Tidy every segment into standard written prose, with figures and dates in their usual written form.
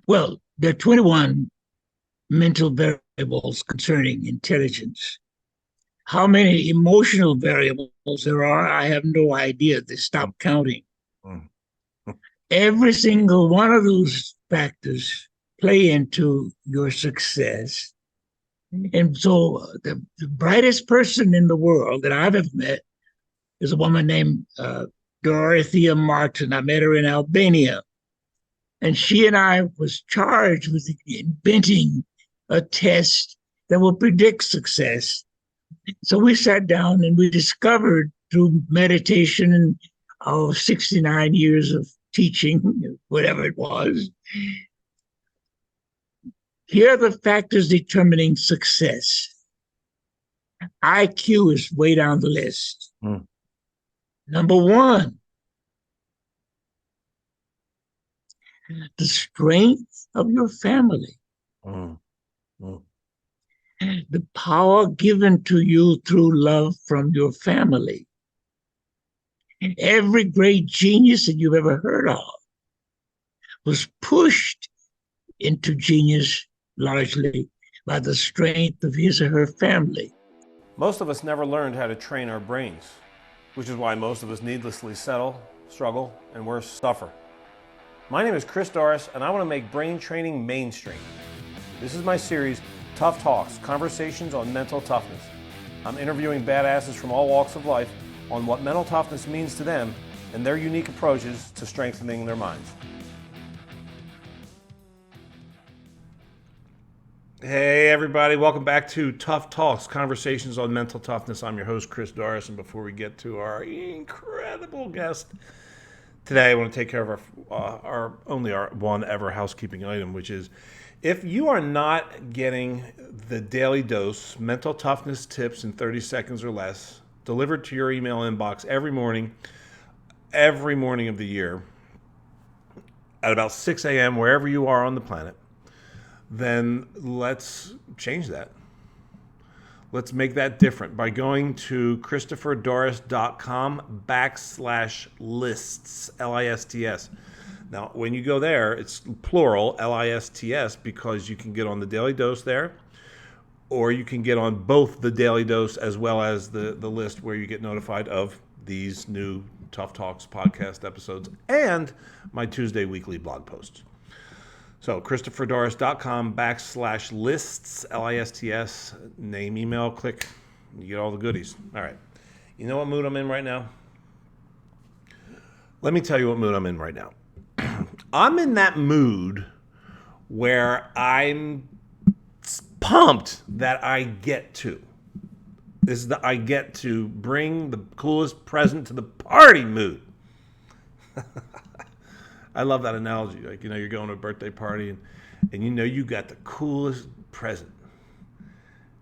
Well, there are 21 mental variables concerning intelligence. How many emotional variables there are, I have no idea. They stopped counting. Mm. Every single one of those factors play into your success. And so the brightest person in the world that I've ever met is a woman named Dorothea Martin. I met her in Albania. And she and I was charged with inventing a test that will predict success. So we sat down and we discovered through meditation and 69 years of teaching, whatever it was, here are the factors determining success. IQ is way down the list. Mm. Number one, the strength of your family, Mm. Mm. the power given to you through love from your family. Every great genius that you've ever heard of was pushed into genius largely by the strength of his or her family. Most of us never learned how to train our brains, which is why most of us needlessly settle, struggle, and worse, suffer. My name is Chris Doris, and I want to make brain training mainstream. This is my series, Tough Talks, Conversations on Mental Toughness. I'm interviewing badasses from all walks of life on what mental toughness means to them and their unique approaches to strengthening their minds. Hey everybody, welcome back to Tough Talks, Conversations on Mental Toughness. I'm your host, Chris Doris, and before we get to our incredible guest today, I want to take care of our one ever housekeeping item, which is if you are not getting the daily dose mental toughness tips in 30 seconds or less delivered to your email inbox every morning of the year at about 6 a.m. wherever you are on the planet, then let's change that. Let's make that different by going to christopherdoris.com/lists, Lists. Now, when you go there, it's plural, Lists, because you can get on the Daily Dose there, or you can get on both the Daily Dose as well as the list where you get notified of these new Tough Talks podcast episodes and my Tuesday weekly blog posts. So christopherdoris.com/lists, Lists, name, email, click, you get all the goodies. All right. You know what mood I'm in right now? Let me tell you what mood I'm in right now. I'm in that mood where I'm pumped that I get to. This is the I get to bring the coolest present to the party mood. I love that analogy. Like, you know, you're going to a birthday party and you know you got the coolest present.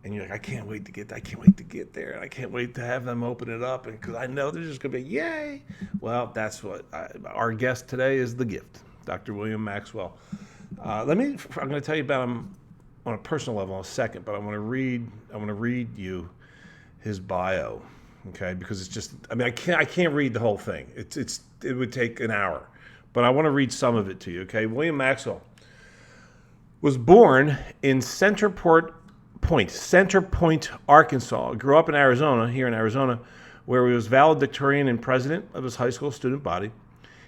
And you're like, I can't wait to get there. I can't wait to get there. And I can't wait to have them open it up. And because I know there's just going to be, yay. Well, that's what our guest today is, the gift, Dr. William Maxwell. I'm going to tell you about him on a personal level in a second, but I want to read you his bio. Okay. Because it's just, I mean, I can't read the whole thing. It would take an hour. But I want to read some of it to you, okay? William Maxwell was born in Center Point, Arkansas. Grew up in Arizona, where he was valedictorian and president of his high school student body.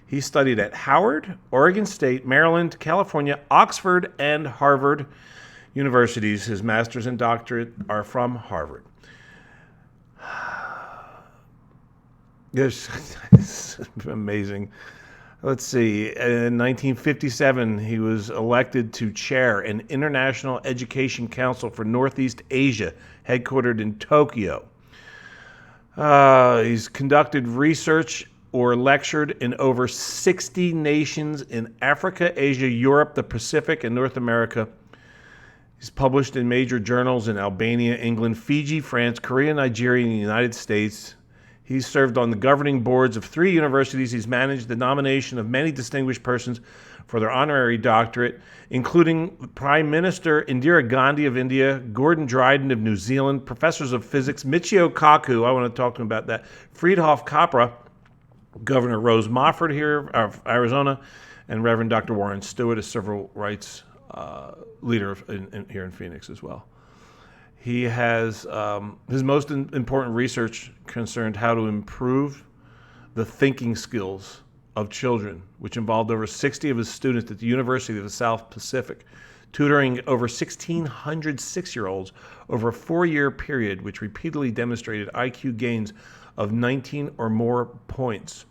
He studied at Howard, Oregon State, Maryland, California, Oxford, and Harvard universities. His master's and doctorate are from Harvard. It's amazing. Let's see. In 1957, he was elected to chair an International Education Council for Northeast Asia, headquartered in Tokyo. He's conducted research or lectured in over 60 nations in Africa, Asia, Europe, the Pacific, and North America. He's published in major journals in Albania, England, Fiji, France, Korea, Nigeria, and the United States. He's served on the governing boards of 3 universities. He's managed the nomination of many distinguished persons for their honorary doctorate, including Prime Minister Indira Gandhi of India, Gordon Dryden of New Zealand, professors of physics, Michio Kaku, I want to talk to him about that, Friedhof Capra, Governor Rose Mofford here of Arizona, and Reverend Dr. Warren Stewart, a civil rights leader here in Phoenix as well. He has his most important research concerned how to improve the thinking skills of children, which involved over 60 of his students at the University of the South Pacific, tutoring over 1,600 6-year-olds over a 4-year period, which repeatedly demonstrated IQ gains of 19 or more points.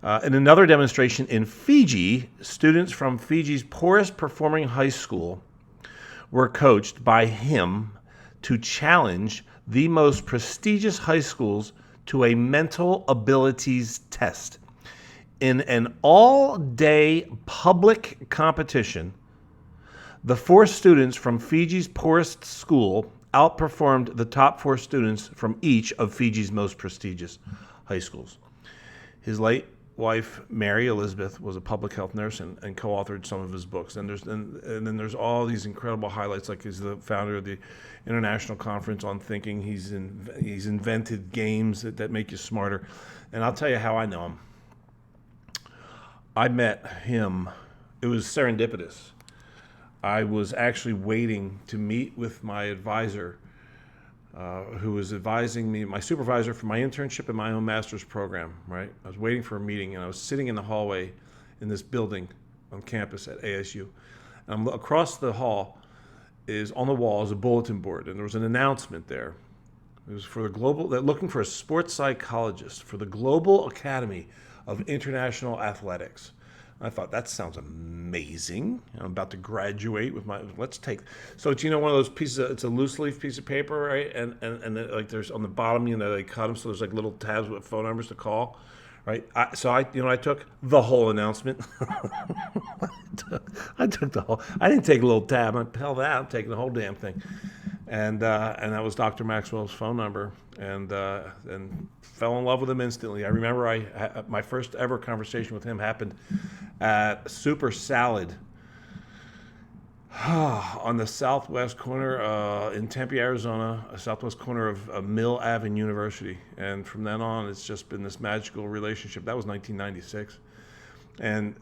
In another demonstration in Fiji, students from Fiji's poorest performing high school were coached by him to challenge the most prestigious high schools to a mental abilities test. In an all-day public competition, the 4 students from Fiji's poorest school outperformed the top 4 students from each of Fiji's most prestigious high schools. His late wife, Mary Elizabeth, was a public health nurse and co-authored some of his books. And then there's all these incredible highlights, like he's the founder of the International Conference on Thinking. He's invented games that make you smarter. And I'll tell you how I know him. I met him, it was serendipitous. I was actually waiting to meet with my advisor, who was advising me, my supervisor for my internship and my own master's program, right? I was waiting for a meeting, and I was sitting in the hallway in this building on campus at ASU. And across the hall on the wall is a bulletin board, and there was an announcement there. It was for they're looking for a sports psychologist for the Global Academy of International Athletics. I thought, that sounds amazing. I'm about to graduate with so it's, one of those pieces, it's a loose leaf piece of paper, right? And like there's on the bottom, they cut them, so there's like little tabs with phone numbers to call, right? I took the whole announcement. I took the whole, I didn't take a little tab. Hell that, I'm taking the whole damn thing. And that was Dr. Maxwell's phone number, and fell in love with him instantly. I remember my first ever conversation with him happened at Super Salad on the southwest corner in Tempe, Arizona, southwest corner of Mill Ave University. And from then on, it's just been this magical relationship. That was 1996. And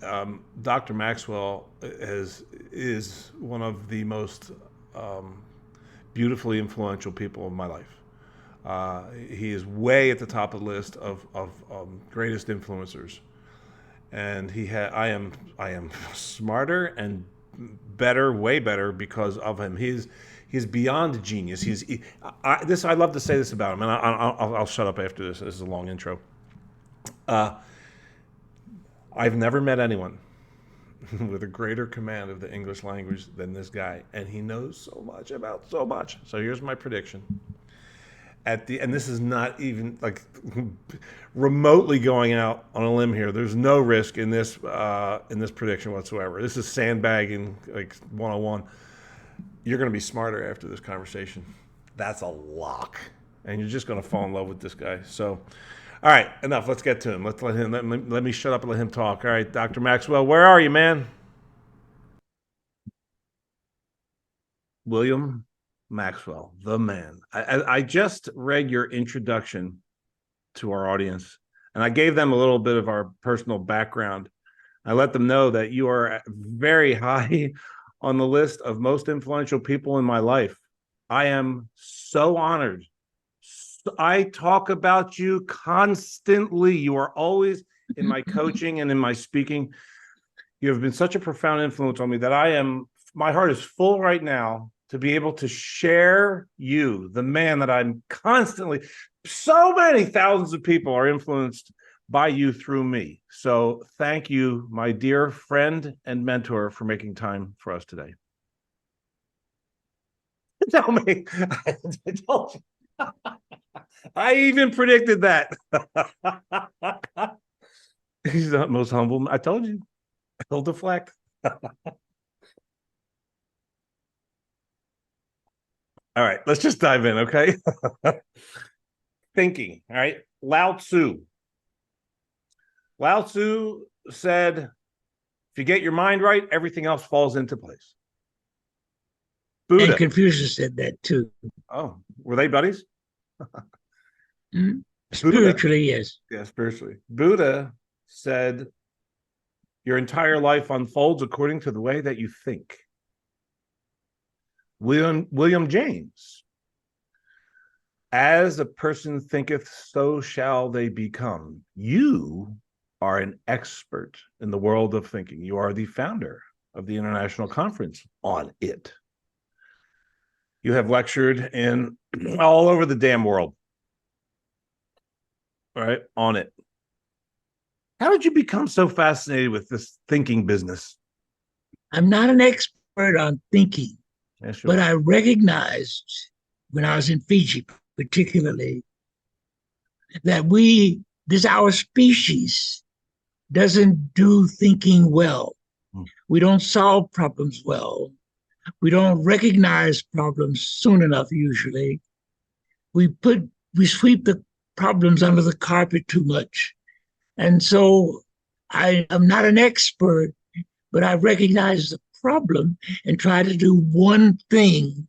Dr. Maxwell is one of the most beautifully influential people in my life. He is way at the top of the list of greatest influencers, and I am smarter and better, way better because of him. He's beyond genius. I love to say this about him, and I'll shut up after this. This is a long intro. I've never met anyone with a greater command of the English language than this guy, and he knows so much about so much. So here's my prediction. And this is not even like remotely going out on a limb here. There's no risk in this prediction whatsoever. This is sandbagging like 101. You're going to be smarter after this conversation. That's a lock, and you're just going to fall in love with this guy. So, all right, enough. Let's get to him. Let me shut up and let him talk. All right, Dr. Maxwell, where are you, man? William Maxwell, the man. I just read your introduction to our audience, and I gave them a little bit of our personal background. I let them know that you are very high on the list of most influential people in my life. I am so honored. I talk about you constantly. You are always in my coaching and in my speaking. You have been such a profound influence on me that my heart is full right now to be able to share you, the man that I'm constantly, so many thousands of people are influenced by you through me. So thank you, my dear friend and mentor, for making time for us today. Tell me, I told you. I even predicted that. He's the most humble. I told you. He'll deflect. All right, let's just dive in, okay? Thinking, all right? Lao Tzu. Lao Tzu said, if you get your mind right, everything else falls into place. Buddha. And Confucius said that too. Oh, were they buddies? Mm-hmm. Spiritually, yes. Yeah, spiritually. Buddha said, your entire life unfolds according to the way that you think. William James, as a person thinketh, so shall they become. You are an expert in the world of thinking. You are the founder of the International Conference on it. You have lectured in all over the damn world, right, on it. How did you become so fascinated with this thinking business? I'm not an expert on thinking, Yeah, sure. but I recognized when I was in Fiji, particularly, that our species doesn't do thinking well. We don't solve problems well. We don't recognize problems soon enough, usually. We sweep the problems under the carpet too much. And so I am not an expert, but I recognize the problem and try to do one thing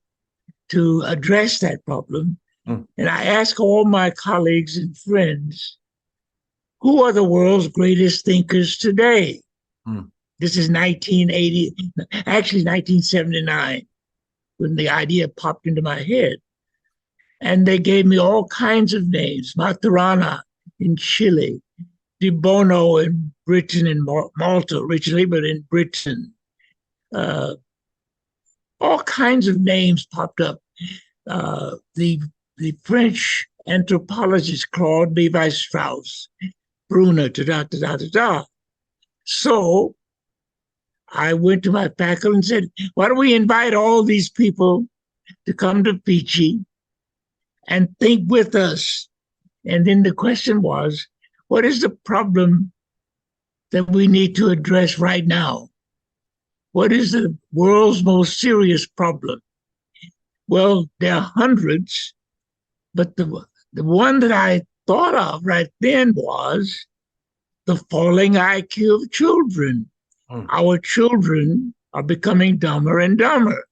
to address that problem. And I ask all my colleagues and friends, who are the world's greatest thinkers today? This is 1980, actually 1979, when the idea popped into my head. And they gave me all kinds of names: Maturana in Chile, De Bono in Britain and Malta originally, but in Britain. All kinds of names popped up. The French anthropologist Claude Levi-Strauss, Brunner, da. So I went to my faculty and said, why don't we invite all these people to come to Fiji and think with us? And then the question was, what is the problem that we need to address right now? What is the world's most serious problem? Well, there are hundreds, but the one that I thought of right then was the falling IQ of children. Our children are becoming dumber and dumber.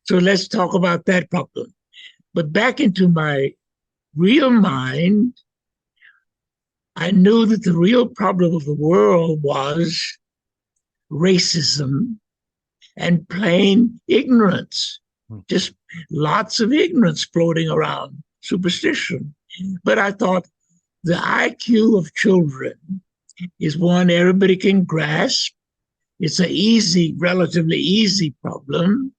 So let's talk about that problem. But back into my real mind, I knew that the real problem of the world was racism and plain ignorance, just lots of ignorance floating around, superstition. But I thought the IQ of children is one everybody can grasp. It's an easy, relatively easy problem.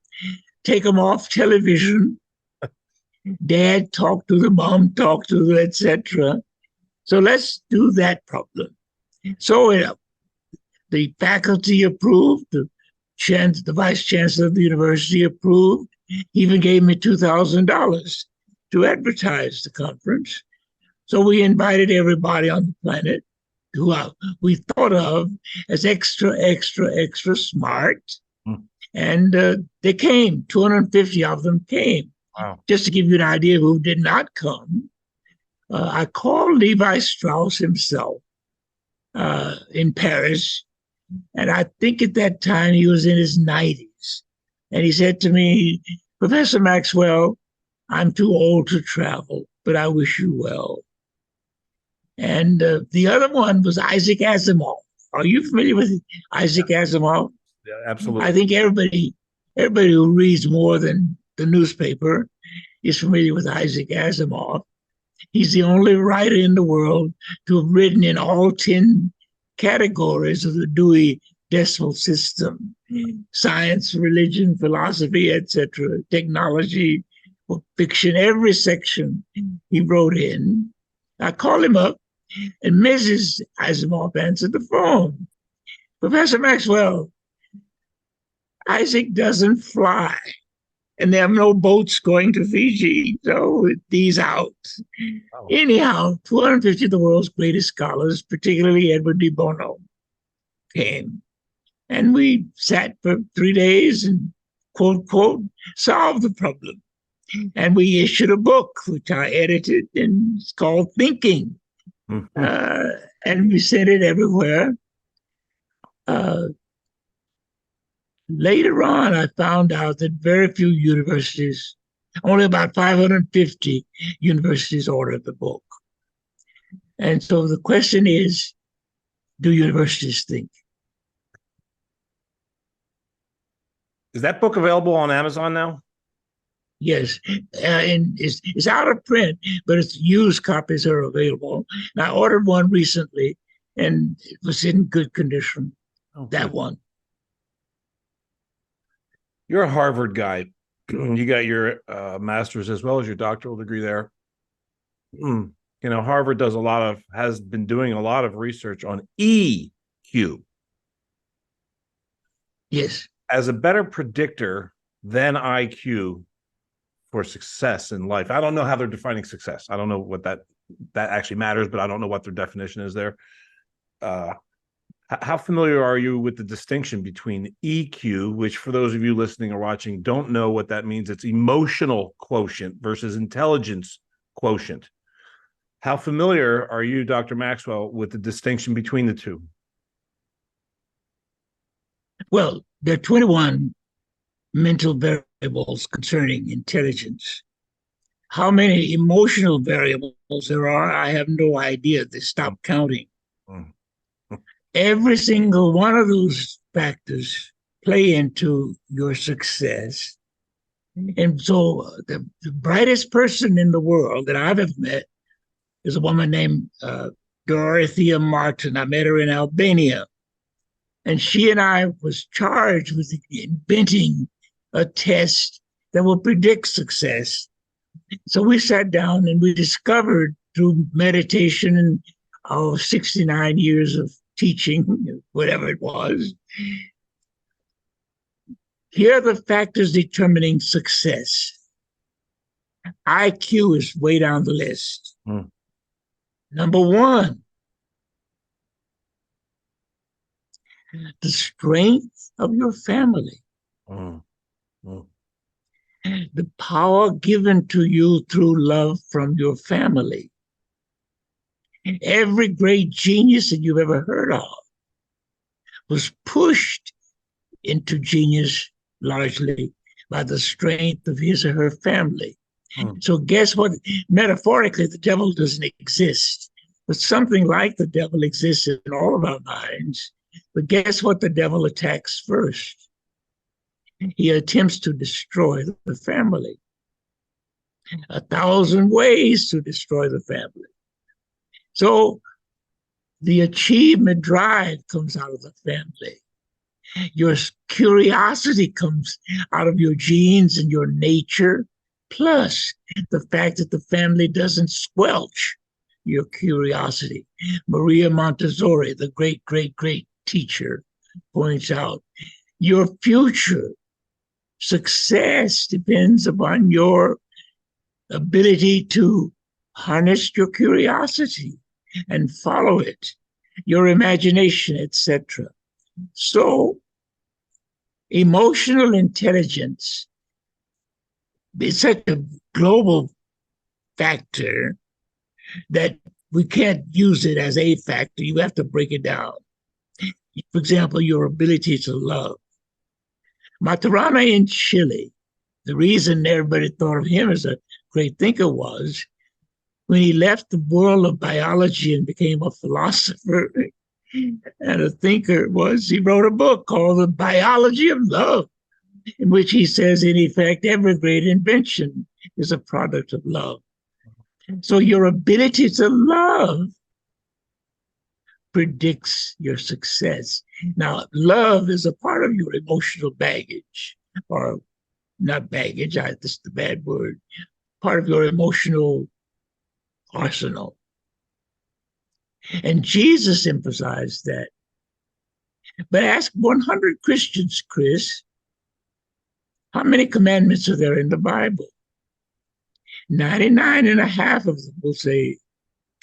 Take them off television. Dad talk to them, mom talk to them, etc. So let's do that problem. So the faculty approved, the vice chancellor of the university approved, even gave me $2,000 to advertise the conference. So we invited everybody on the planet who we thought of as extra smart. And they came, 250 of them came. Wow. Just to give you an idea of who did not come, I called Levi Strauss himself in Paris. And I think at that time he was in his 90s. And he said to me, Professor Maxwell, I'm too old to travel, but I wish you well. And the other one was Isaac Asimov. Are you familiar with Isaac Asimov? Yeah, absolutely. I think everybody who reads more than the newspaper is familiar with Isaac Asimov. He's the only writer in the world to have written in all 10 categories of the Dewey Decimal System: science, religion, philosophy, etc., technology, fiction, every section he wrote in. I called him up, and Mrs. Asimov answered the phone. Professor Maxwell, Isaac doesn't fly, and there are no boats going to Fiji, so he's out. Oh. Anyhow, 250 of the world's greatest scholars, particularly Edward de Bono, came. And we sat for 3 days and, quote, quote, solved the problem. And we issued a book, which I edited, and it's called Thinking. And we sent it everywhere. Later on, I found out that very few universities, only about 550 universities ordered the book. And so the question is, do universities think? Is that book available on Amazon now? Yes, and it's out of print, but its used copies are available. And I ordered one recently, and it was in good condition. Oh, that good. one. You're a Harvard guy. You got your master's as well as your doctoral degree there. Harvard has been doing a lot of research on EQ Yes. as a better predictor than IQ for success in life. I don't know how they're defining success. I don't know what that actually matters, but I don't know what their definition is there. How familiar are you with the distinction between EQ, which for those of you listening or watching don't know what that means? It's emotional quotient versus intelligence quotient. How familiar are you, Dr. Maxwell, with the distinction between the two? Well, there are 21 mental variables concerning intelligence. How many emotional variables there are, I have no idea. They stopped counting. Every single one of those factors play into your success. And so the brightest person in the world that I've ever met is a woman named Dorothea Martin. I met her in Albania. And she and I was charged with inventing a test that will predict success. So we sat down and we discovered through meditation and 69 years of teaching, whatever it was, here are the factors determining success. IQ is way down the list. Number one, the strength of your family. The power given to you through love from your family. Every great genius that you've ever heard of was pushed into genius largely by the strength of his or her family. So guess what? Metaphorically, the devil doesn't exist, but something like the devil exists in all of our minds. But guess what the devil attacks first? He attempts to destroy the family. 1,000 ways to destroy the family. So the achievement drive comes out of the family. Your curiosity comes out of your genes and your nature, plus the fact that the family doesn't squelch your curiosity. Maria Montessori, the great, great, great teacher, points out your future success depends upon your ability to harness your curiosity and follow it, your imagination, etc. So emotional intelligence is such a global factor that we can't use it as a factor. You have to break it down. For example, your ability to love. Maturana in Chile, the reason everybody thought of him as a great thinker was when he left the world of biology and became a philosopher and a thinker he wrote a book called The Biology of Love, in which he says, in effect, every great invention is a product of love. So your ability to love predicts your success. Now, love is a part of your emotional baggage, or not baggage, this is the bad word, part of your emotional arsenal. And Jesus emphasized that. But ask 100 Christians, Chris, how many commandments are there in the Bible? 99 and a half of them will say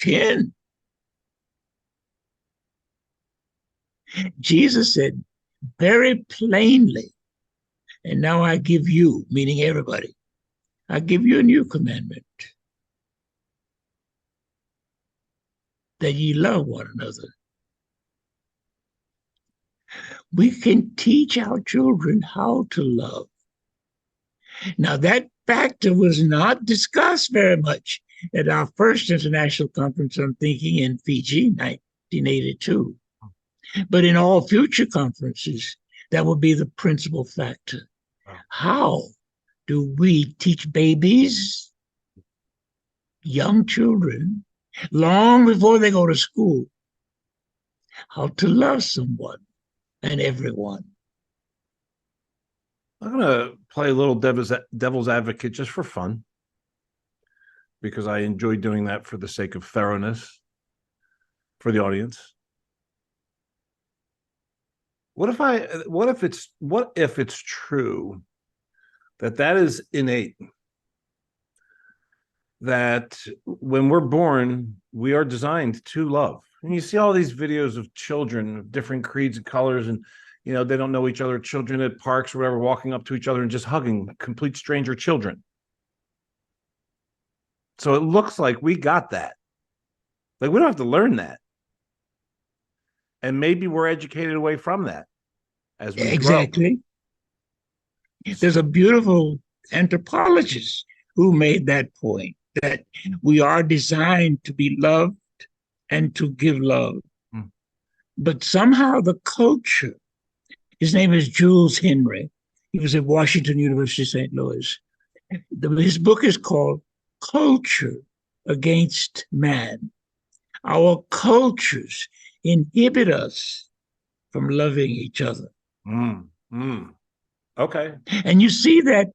10. Jesus said very plainly, and now I give you, meaning everybody, I give you a new commandment, that ye love one another. We can teach our children how to love. Now, that factor was not discussed very much at our first international conference on thinking in Fiji, 1982. But in all future conferences, that will be the principal factor. How do we teach babies, young children, long before they go to school, how to love someone and everyone? I'm going to play a little devil's advocate just for fun, because I enjoy doing that for the sake of thoroughness for the audience. What if it's true that is innate, that when we're born, we are designed to love? And you see all these videos of children of different creeds and colors, and they don't know each other, children at parks or whatever, walking up to each other and just hugging complete stranger children. So it looks like we got that. Like, we don't have to learn that. And maybe we're educated away from that as we Exactly. grow. There's a beautiful anthropologist who made that point, that we are designed to be loved and to give love. But somehow the culture, his name is Jules Henry. He was at Washington University, St. Louis. His book is called Culture Against Man. Our cultures inhibit us from loving each other. Okay. And you see that,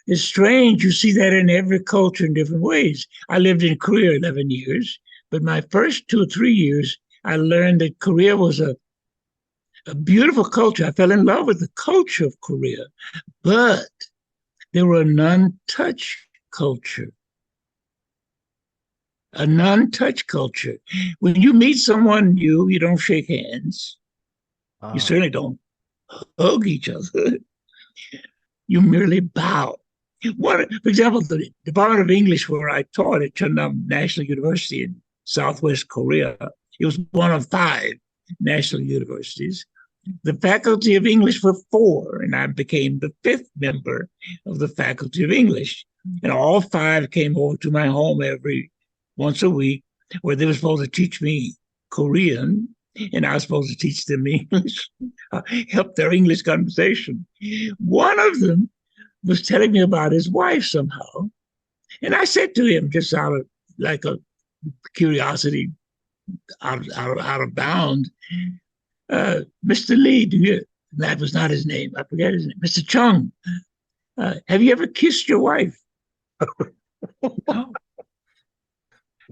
it's strange. You see that in every culture in different ways. I lived in Korea 11 years, but my first 2 or 3 years, I learned that Korea was a beautiful culture. I fell in love with the culture of Korea, but there were a non-touch culture. A non-touch culture. When you meet someone new, you don't shake hands. You certainly don't hug each other. You merely bow. For example, the Department of English, where I taught at Chungnam National University in Southwest Korea, it was one of 5 national universities. The faculty of English were 4, and I became the 5th member of the faculty of English. And all 5 came over to my home once a week, where they were supposed to teach me Korean, and I was supposed to teach them English, help their English conversation. One of them was telling me about his wife somehow. And I said to him, just out of like a curiosity, out of bound, Mr. Lee, that was not his name. I forget his name. Mr. Chung, have you ever kissed your wife? No.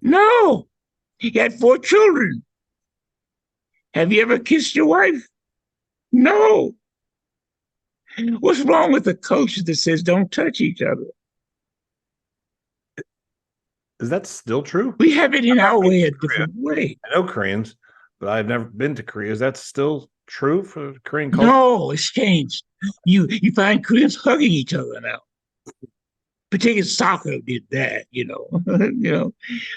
No. He had 4 children. Have you ever kissed your wife? No. What's wrong with the culture that says don't touch each other? Is that still true? We have it in our way, a different way. I know Koreans, but I've never been to Korea. Is that still true for Korean culture? No, it's changed. You find Koreans hugging each other now. Particularly soccer did that,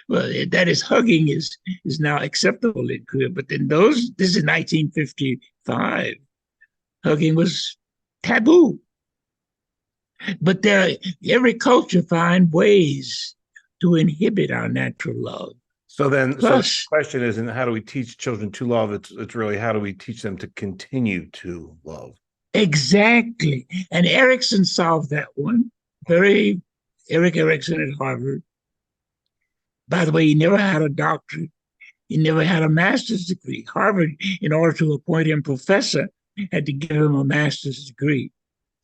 Well, that is, hugging is now acceptable in Korea. But in this is 1955. Hugging was taboo. But every culture finds ways to inhibit our natural love. So then, the question isn't how do we teach children to love? It's really how do we teach them to continue to love? Exactly. And Erickson solved that one. Erik Erikson at Harvard. By the way, he never had a doctorate. He never had a master's degree. Harvard, in order to appoint him professor, had to give him a master's degree.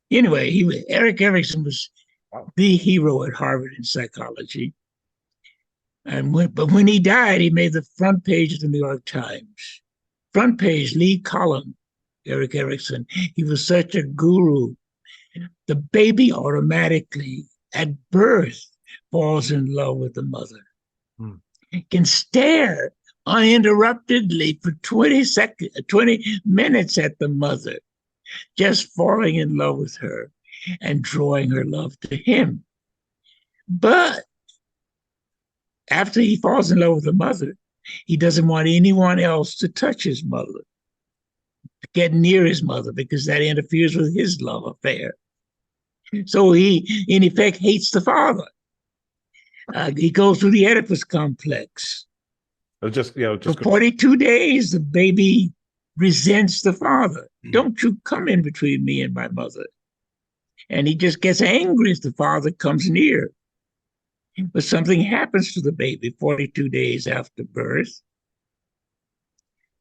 Anyway, Erik Erikson was the hero at Harvard in psychology. But when he died, he made the front page of the New York Times. Front page, lead column, Erik Erikson. He was such a guru. The baby automatically, at birth, falls in love with the mother. Can stare uninterruptedly for 20 minutes at the mother, just falling in love with her and drawing her love to him. But after he falls in love with the mother, he doesn't want anyone else to touch his mother, to get near his mother, because that interferes with his love affair. So he, in effect, hates the father. He goes through the Oedipus complex. Just For 42 days, the baby resents the father. Don't you come in between me and my mother. And he just gets angry as the father comes near. But something happens to the baby 42 days after birth.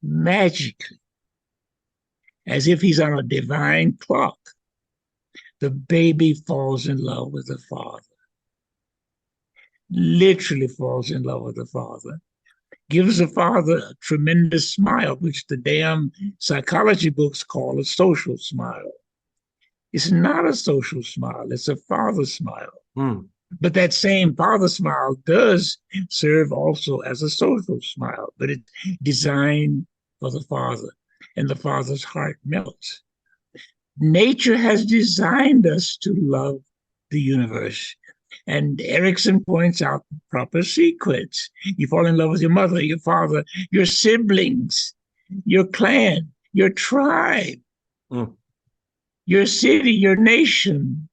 Magically, as if he's on a divine clock, the baby falls in love with the father. Literally falls in love with the father. Gives the father a tremendous smile, which the damn psychology books call a social smile. It's not a social smile, it's a father smile. But that same father smile does serve also as a social smile, but it's designed for the father, and the father's heart melts. Nature has designed us to love the universe. And Erickson points out the proper sequence. You fall in love with your mother, your father, your siblings, your clan, your tribe, your city, your nation,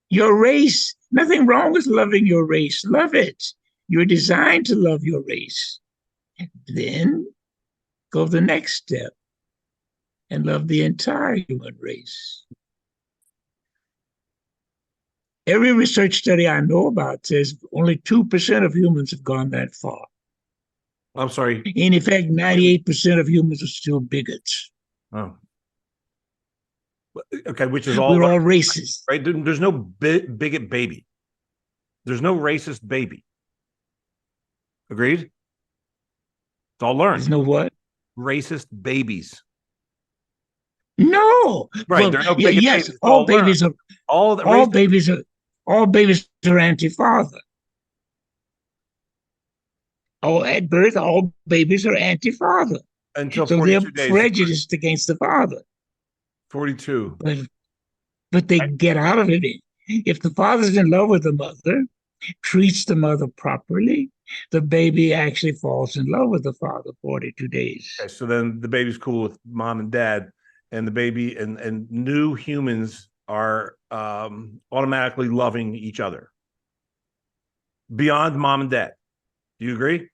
your race. Nothing wrong with loving your race. Love it. You're designed to love your race. Then go the next step and love the entire human race. Every research study I know about says only 2% of humans have gone that far. I'm sorry. In effect, 98% of humans are still bigots. Oh. Okay, which is all we're all racist. Right? There's no bigot baby. There's no racist baby. Agreed? It's all learned. There's no what? Racist babies. No. Right. Well, there are no bigot yes, babies. all babies are all babies are anti-father. Oh, at birth, all babies are anti-father. Until so 42 they're days. prejudiced against the father. 42. But they get out of it. If the father's in love with the mother, treats the mother properly, the baby actually falls in love with the father 42 days. Okay, so then the baby's cool with mom and dad, and the baby and new humans are automatically loving each other beyond mom and dad. Do you agree?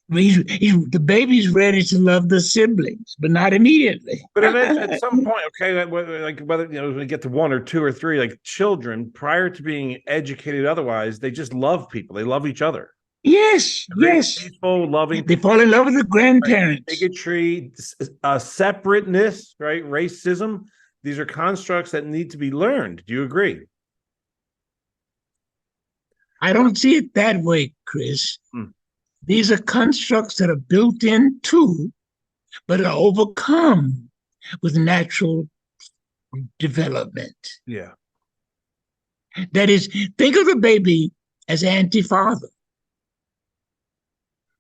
The baby's ready to love the siblings, but not immediately. But at some point, okay, like whether we get to 1 or 2 or 3, like children, prior to being educated otherwise, they just love people. They love each other. Yes, yes. Peaceful, loving. They fall in love with the grandparents. Bigotry, separateness, right? Racism. These are constructs that need to be learned. Do you agree? I don't see it that way, Chris. These are constructs that are built into, but are overcome with natural development. Yeah. That is, think of the baby as anti-father.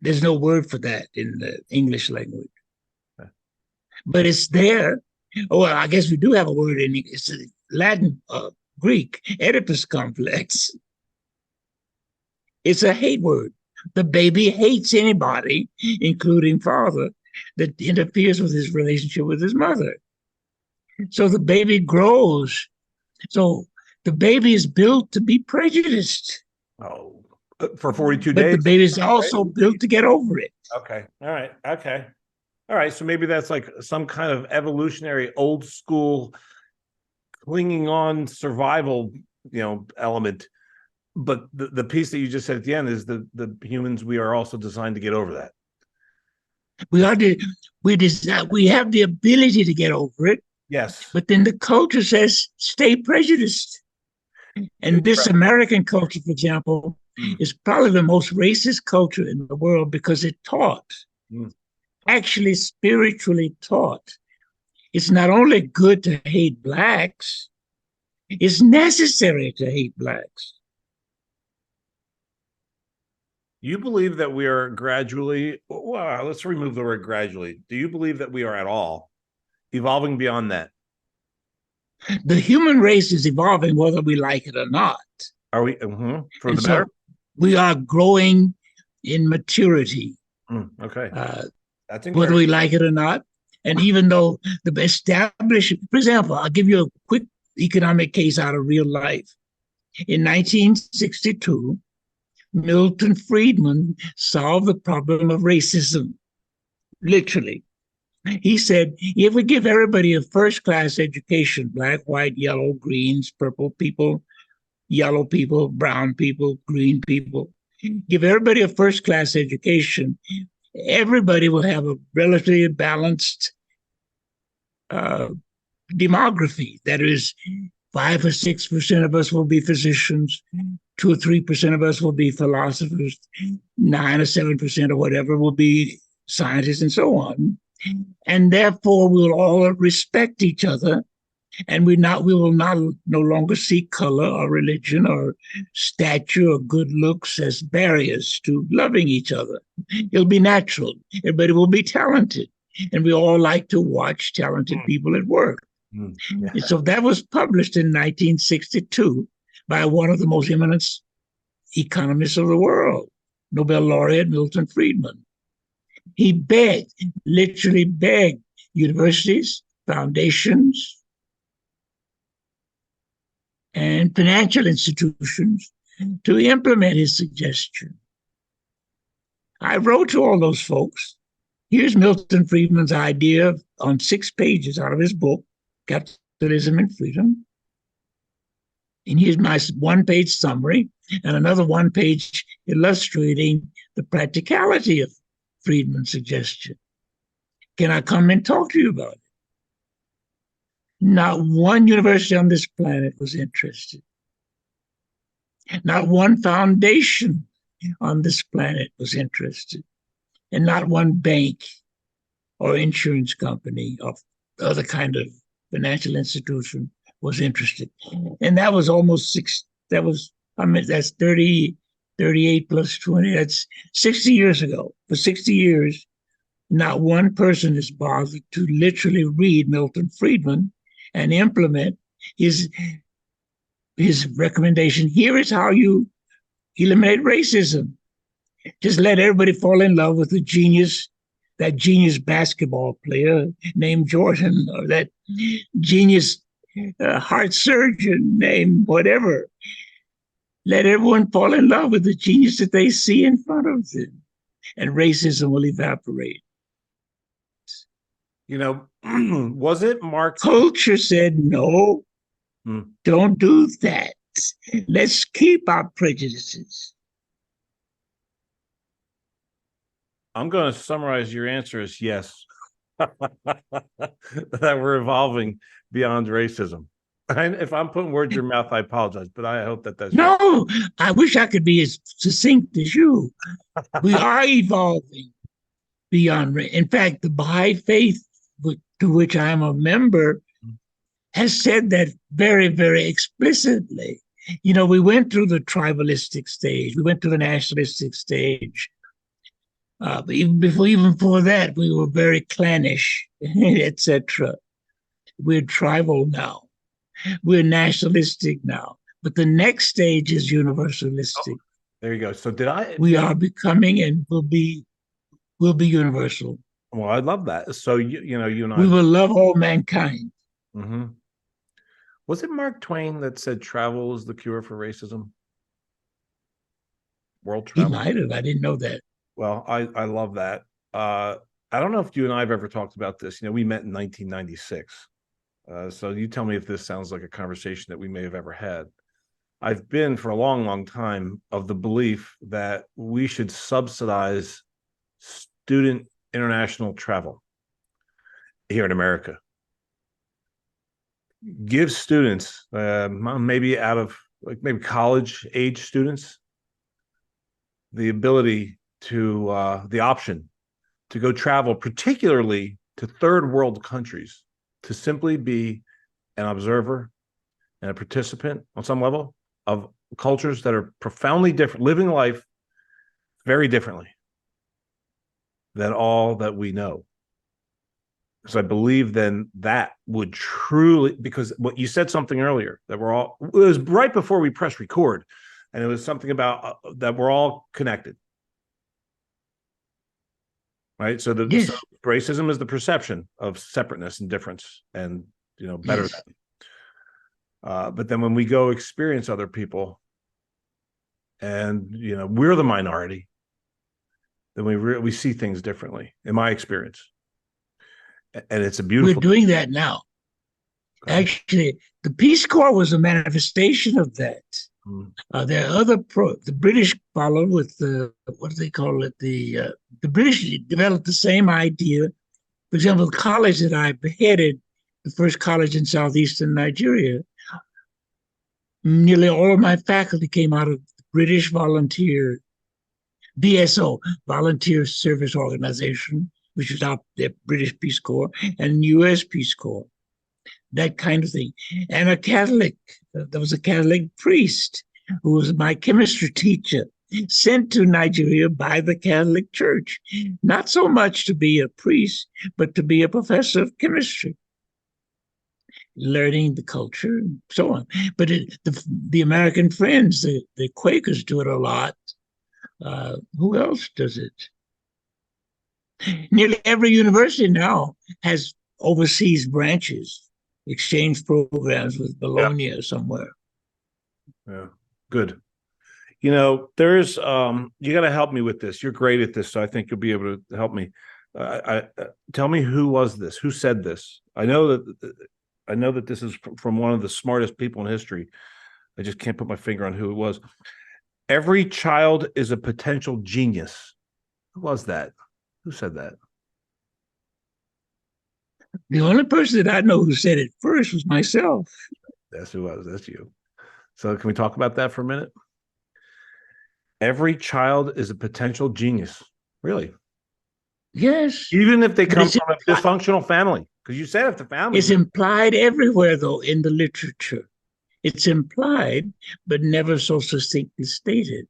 There's no word for that in the English language. Okay. But it's there. Oh, well, I guess we do have a word in it. It's Latin, Greek, Oedipus complex. It's a hate word. The baby hates anybody, including father, that interferes with his relationship with his mother. So the baby grows. So the baby is built to be prejudiced. Oh, for 42 but days? But the baby is also built to get over it. Okay. All right. Okay. All right. So maybe that's like some kind of evolutionary, old school, clinging on survival, element. But the piece that you just said at the end is the humans, we are also designed to get over that. We have the ability to get over it. Yes. But then the culture says, stay prejudiced. And this American culture, for example, is probably the most racist culture in the world because it taught, actually spiritually taught, it's not only good to hate blacks, it's necessary to hate blacks. You believe that we are gradually, well, let's remove the word gradually. Do you believe that we are at all evolving beyond that? The human race is evolving whether we like it or not. Are we? For the better? We are growing in maturity. Okay. That's whether we like it or not. And even though the established, for example, I'll give you a quick economic case out of real life. In 1962, Milton Friedman solved the problem of racism, literally. He said, if we give everybody a first-class education, black, white, yellow, greens, purple people, yellow people, brown people, green people, give everybody a first-class education, everybody will have a relatively balanced demography. That is, 5 or 6% of us will be physicians, 2 or 3% of us will be philosophers, 9 or 7% or whatever will be scientists, and so on. And therefore, we'll all respect each other, and we will not no longer see color or religion or stature or good looks as barriers to loving each other. It'll be natural. Everybody will be talented, and we all like to watch talented people at work. Yeah. So that was published in 1962 by one of the most eminent economists of the world, Nobel laureate Milton Friedman. He begged, literally begged, universities, foundations, and financial institutions to implement his suggestion. I wrote to all those folks. Here's Milton Friedman's idea on 6 pages out of his book, Capitalism and Freedom. And here's my 1-page summary and another 1-page illustrating the practicality of Friedman's suggestion. Can I come and talk to you about it? Not one university on this planet was interested. Not one foundation on this planet was interested. And not one bank or insurance company or other kind of financial institution was interested. And that was almost that's 38 plus 20, that's 60 years ago. For 60 years, not one person is bothered to literally read Milton Friedman and implement his recommendation. Here is how you eliminate racism. Just let everybody fall in love with that genius basketball player named Jordan, or that genius heart surgeon named whatever. Let everyone fall in love with the genius that they see in front of them, and racism will evaporate. You know, was it Marx? Culture said, no, don't do that. Let's keep our prejudices. I'm going to summarize your answer as yes, that we're evolving beyond racism. And if I'm putting words in your mouth, I apologize, but I hope that's no. right. I wish I could be as succinct as you. We are evolving beyond. In fact, the Baha'i faith, to which I am a member, has said that very, very explicitly. You know, we went through the tribalistic stage, we went to the nationalistic stage. But even before that, we were very clannish, etc. We're tribal now. We're nationalistic now. But the next stage is universalistic. Oh, there you go. So we are becoming and will be universal. Well, I love that. So you and I. We will love all mankind. Mm-hmm. Was it Mark Twain that said travel is the cure for racism? World travel. He might have. I didn't know that. Well, I love that. I don't know if you and I have ever talked about this. You know, we met in 1996. So you tell me if this sounds like a conversation that we may have ever had. I've been for a long, long time of the belief that we should subsidize student international travel here in America. Give students, maybe maybe college age students, the ability to the option to go travel, particularly to third world countries, to simply be an observer and a participant on some level of cultures that are profoundly different, living life very differently than all that we know. Because I believe then that would truly, because what you said something earlier, that it was right before we pressed record, and it was something about that we're all connected. Right. So yes. So racism is the perception of separateness and difference and, better than. But then when we go experience other people, and we're the minority, then we see things differently. In my experience, and it's a beautiful. We're doing that now. Okay. Actually, the Peace Corps was a manifestation of that. There are the British followed with what do they call it? The British developed the same idea. For example, the college that I headed, the first college in southeastern Nigeria, nearly all of my faculty came out of the British volunteer, BSO, Volunteer Service Organization, which was out the British Peace Corps, and U.S. Peace Corps, that kind of thing. And a Catholic, there was a Catholic priest who was my chemistry teacher, sent to Nigeria by the Catholic Church, not so much to be a priest, but to be a professor of chemistry, learning the culture and so on. But the American Friends, the Quakers do it a lot. Who else does it? Nearly every university now has overseas branches, exchange programs with Bologna or somewhere. Yeah, good. There's you got to help me with this. You're great at this, so I think you'll be able to help me. Tell me, who was this? Who said this? I know that this is from one of the smartest people in history. I just can't put my finger on who it was. Every child is a potential genius. Who was that? Who said that? The only person that I know who said it first was myself. That's who it was. That's you. So can we talk about that for a minute? Every child is a potential genius. Really? Yes. Even if they come from a dysfunctional family. Because you said if the family... It's implied everywhere, though, in the literature. It's implied, but never so succinctly stated.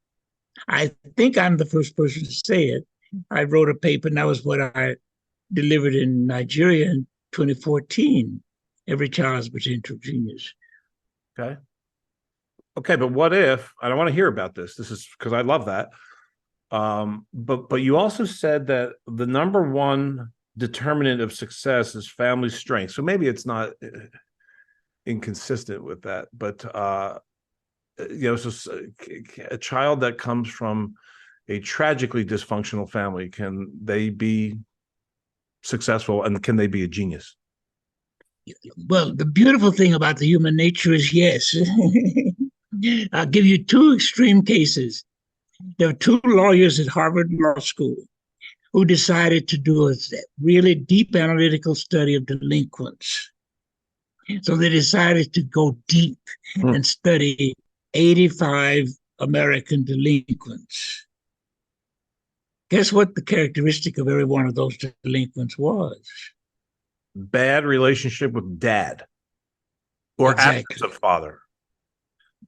I think I'm the first person to say it. I wrote a paper, and that was what I delivered in Nigeria in 2014. Every child is a potential genius. Okay, but what if, I don't want to hear about this. This is because I love that. But you also said that the number one determinant of success is family strength. So maybe it's not inconsistent with that, but so a child that comes from a tragically dysfunctional family, can they be successful, and can they be a genius? Well, the beautiful thing about the human nature is yes. I'll give you two extreme cases. There were two lawyers at Harvard Law School who decided to do a really deep analytical study of delinquents. So they decided to go deep and study 85 American delinquents. Guess what the characteristic of every one of those delinquents was? Bad relationship with dad, or absence of father.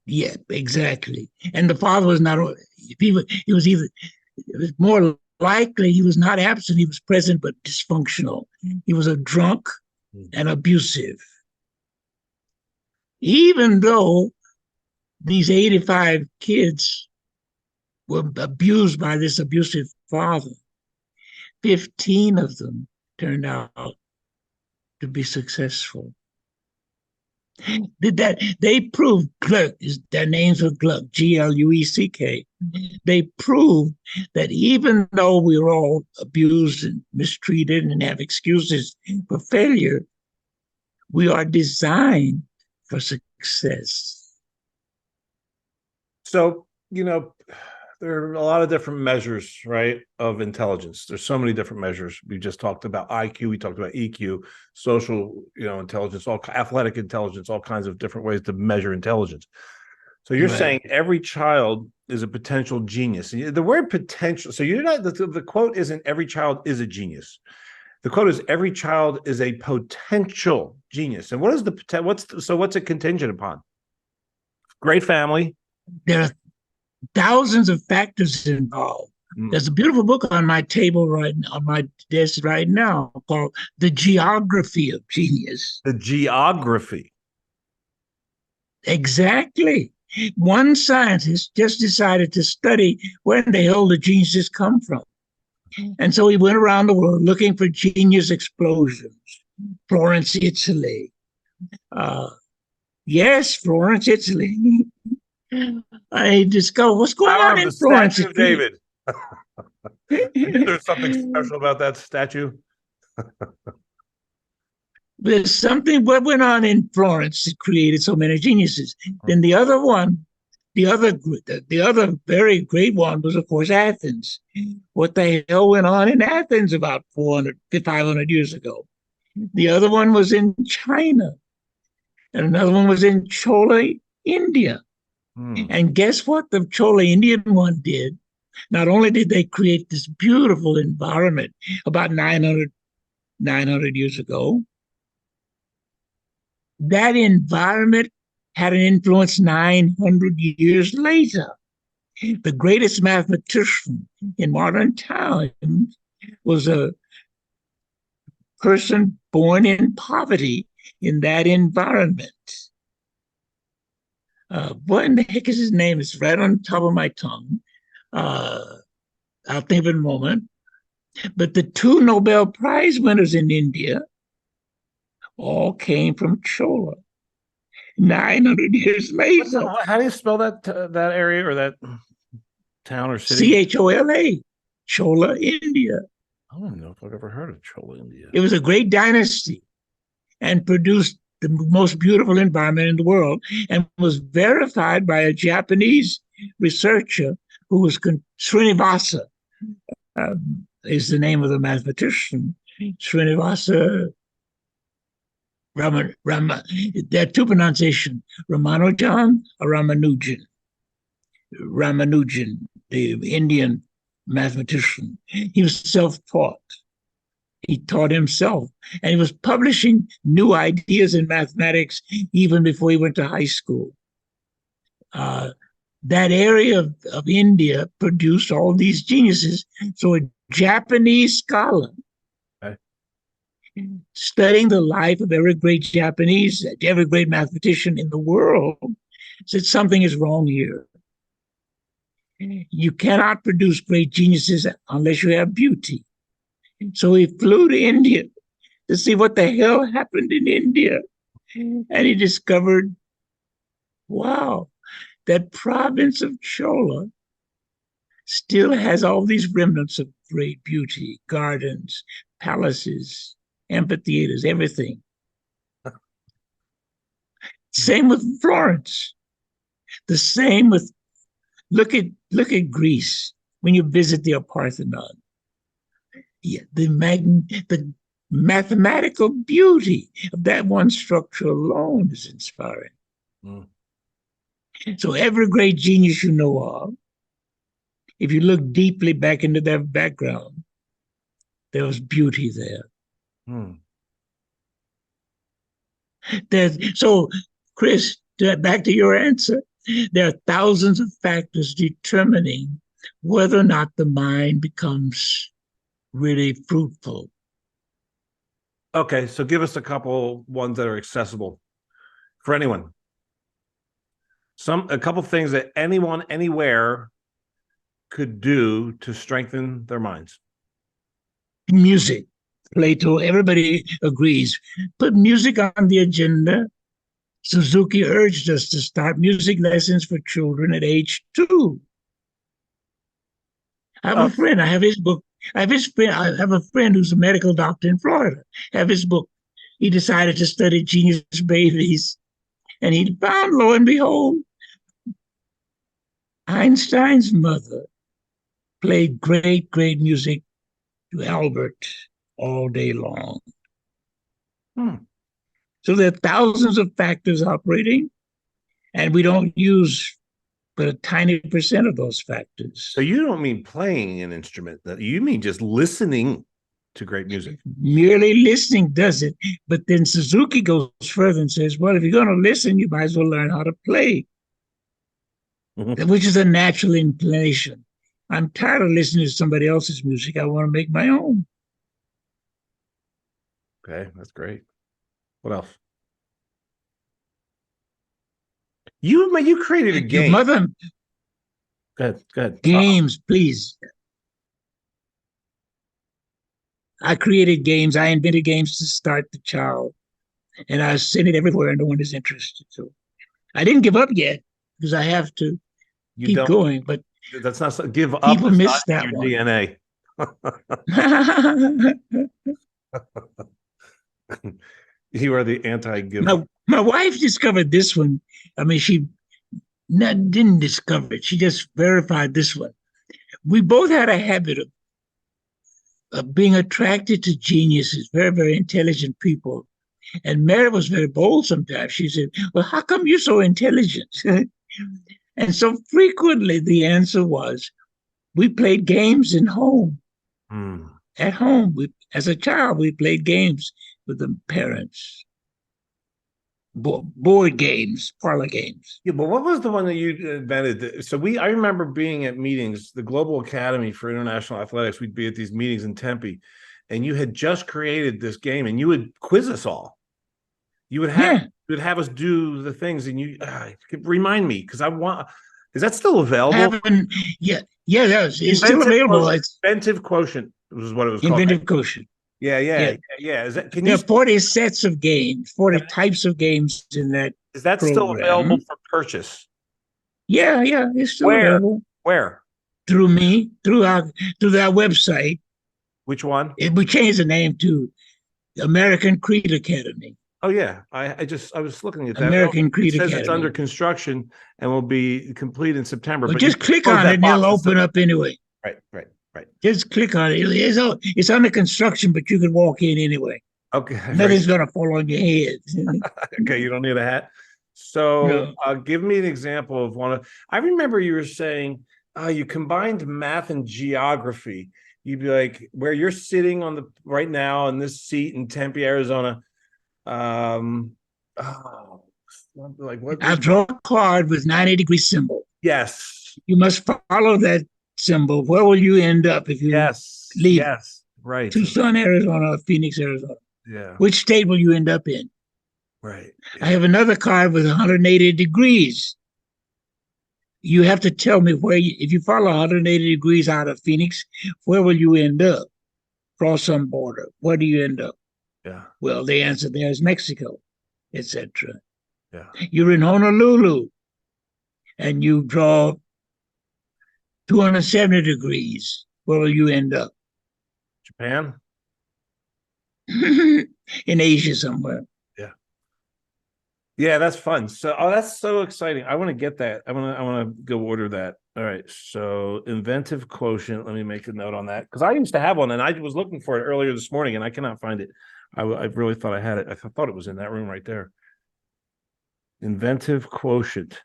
Yeah, exactly. And the father was not, it was more likely he was not absent, he was present, but dysfunctional. He was a drunk and abusive. Even though these 85 kids were abused by this abusive father, 15 of them turned out to be successful. They proved Gluck, their names were Gluck, Glueck. They proved that even though we were all abused and mistreated and have excuses for failure, we are designed for success. So, there are a lot of different measures, right, of intelligence. There's so many different measures. We just talked about IQ, we talked about EQ, social, intelligence, athletic intelligence, all kinds of different ways to measure intelligence. So you're saying every child is a potential genius. The word potential, so you're not, the quote isn't every child is a genius. The quote is every child is a potential genius. And what is what's it contingent upon? Great family. There are thousands of factors involved. There's a beautiful book on my table on my desk right now called The Geography of Genius. The geography. Exactly. One scientist just decided to study where the hell the geniuses come from. And so he went around the world looking for genius explosions. Florence, Italy, Yes, Florence, Italy. I discovered what's going Power on of the in Florence. Statue of David. There's something special about that statue. There's something what went on in Florence that created so many geniuses. Then the other one, the other very great one was, of course, Athens. What the hell went on in Athens about 400, 500 years ago? The other one was in China, and another one was in Chola, India. And guess what the Chola Indian one did? Not only did they create this beautiful environment about 900 years ago, that environment had an influence 900 years later. The greatest mathematician in modern times was a person born in poverty in that environment. What in the heck is his name? It's right on top of my tongue. I'll think of it in a moment. But the two Nobel Prize winners in India all came from Chola 900 years later. How do you spell that that area or that town or city? Chola, Chola, India. I don't know if I've ever heard of Chola, India. It was a great dynasty and produced the most beautiful environment in the world and was verified by a Japanese researcher who was Srinivasa, is the name of the mathematician. Srinivasa there are two pronunciations, Ramanujan or Ramanujan. Ramanujan, the Indian mathematician. He was self-taught. He taught himself, and he was publishing new ideas in mathematics even before he went to high school. That area of India produced all these geniuses. So a Japanese scholar studying the life of every great Japanese, every great mathematician in the world said something is wrong here. You cannot produce great geniuses unless you have beauty. So he flew to India to see what the hell happened in India. And he discovered, wow, that province of Chola still has all these remnants of great beauty, gardens, palaces, amphitheaters, everything. Same with Florence. The same with look at Greece when you visit the Parthenon. Yeah, the mathematical beauty of that one structure alone is inspiring. Mm. So every great genius you know of, if you look deeply back into their background, there was beauty there. Hmm. So, Chris, back to your answer, there are thousands of factors determining whether or not the mind becomes really fruitful. Okay, so give us a couple ones that are accessible for anyone. A couple things that anyone, anywhere could do to strengthen their minds. Music. Plato, everybody agrees. Put music on the agenda. Suzuki urged us to start music lessons for children at age 2. I have a friend. I have his book. I have a friend who's a medical doctor in Florida. I have his book. He decided to study genius babies, and he found, lo and behold, Einstein's mother played great, great music to Albert all day long. So there are thousands of factors operating, and we don't use but a tiny percent of those factors. So you don't mean playing an instrument, you mean just listening to great music. Merely listening does it, but then Suzuki goes further and says, well, if you're going to listen, you might as well learn how to play, which is a natural inclination. I'm tired of listening to somebody else's music. I want to make my own. Okay, that's great. What else? You created a game. Your mother. Go ahead. Games, please. I created games. I invented games to start the child. And I sent it everywhere and no one is interested. So I didn't give up yet because I have to You keep don't. going, but That's not give up. people Is miss not that in one. your DNA. You are the anti-give up. My wife discovered this one. I mean, she didn't discover it. She just verified this one. We both had a habit of being attracted to geniuses, very, very intelligent people. And Mary was very bold sometimes. She said, well, how come you're so intelligent? And so frequently the answer was, we played games in home. At home, as a child, we played games with the parents. Board games, parlor games. Yeah, but what was the one that you invented? So I remember being at meetings, the Global Academy for International Athletics. We'd be at these meetings in Tempe, and you had just created this game, and you would quiz us all. You would have us do the things, and you remind me because I want. Is that still available? It's still available. Inventive Quotient was what it was called. Inventive Quotient. Yeah. Is that? There are 40 sets of games, 40 types of games in that. Is that program. Still available for purchase? Yeah, it's still available. Where? Through me, through our website. Which one? We changed the name to American Creed Academy. Oh yeah, I was looking at that. American Creed Academy. It says it's under construction and will be complete in September. But just click on it and it'll open up anyway. Right. Just click on it. It's under construction, but you can walk in anyway. Okay. Nothing's gonna fall on your head. Okay, you don't need a hat. So give me an example of one. I remember you were saying you combined math and geography. You'd be like, where you're sitting right now in this seat in Tempe, Arizona. I'll draw a card with 90-degree symbol. Yes. You must follow that symbol. Where will you end up if you leave? Yes. Right. Tucson, Arizona, or Phoenix, Arizona. Yeah. Which state will you end up in? Right. Yeah. I have another card with 180 degrees. You have to tell me if you follow 180 degrees out of Phoenix, where will you end up? Cross some border. Where do you end up? Yeah. Well, the answer there is Mexico, etc. Yeah. You're in Honolulu, and you draw 270 degrees. Where will you end up? Japan? In Asia somewhere. Yeah, that's fun. So, that's so exciting. I want to get that. I want to go order that. All right. So, Inventive Quotient. Let me make a note on that because I used to have one, and I was looking for it earlier this morning, and I cannot find it. I really thought I had it. I thought it was in that room right there. Inventive Quotient.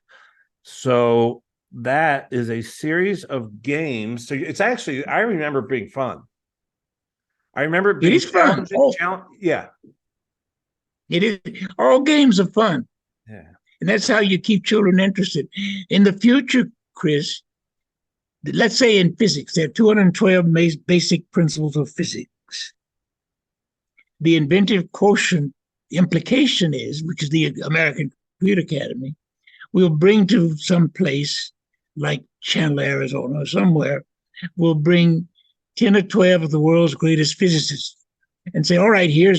So that is a series of games. So it's actually, I remember it being fun. I remember it being fun. Yeah. It is. All games are fun. Yeah. And that's how you keep children interested. In the future, Chris, let's say in physics, there are 212 basic principles of physics. The Inventive Quotient implication is, which is the American Creed Academy, we'll bring to some place like Chandler, Arizona, or somewhere, we'll bring 10 or 12 of the world's greatest physicists and say, all right, here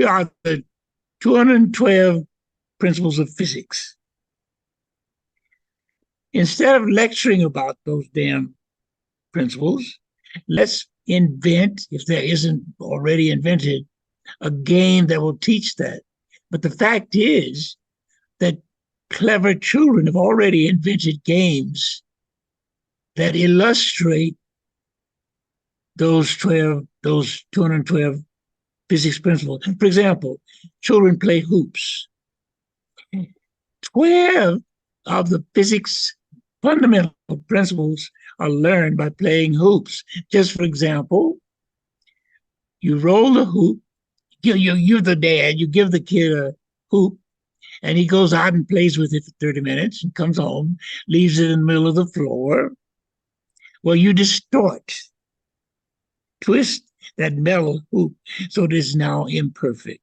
are the 212 principles of physics. Instead of lecturing about those damn principles, let's invent, if there isn't already invented, a game that will teach that. But the fact is that clever children have already invented games that illustrate those 212 physics principles. For example, children play hoops. 12 of the physics fundamental principles are learned by playing hoops. Just for example, you roll the hoop, you're the dad, you give the kid a hoop, and he goes out and plays with it for 30 minutes and comes home, leaves it in the middle of the floor. Well, you twist that metal hoop so it is now imperfect.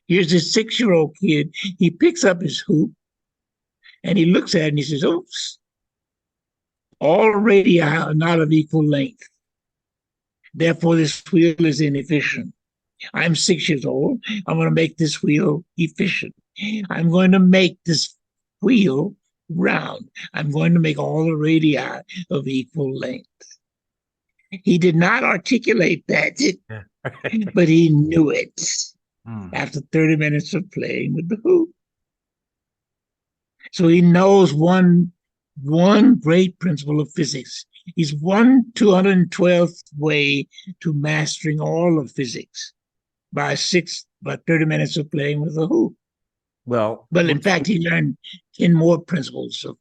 Here's a 6-year-old kid, he picks up his hoop and he looks at it and he says, oops, all radii are not of equal length. Therefore, this wheel is inefficient. I'm 6 years old. I'm going to make this wheel efficient. I'm going to make this wheel round. I'm going to make all the radii of equal length. He did not articulate that, but he knew it after 30 minutes of playing with the hoop. So he knows one great principle of physics. He's 1/212th way to mastering all of physics by 30 minutes of playing with the hoop. Well, But in fact, he learned 10 more principles of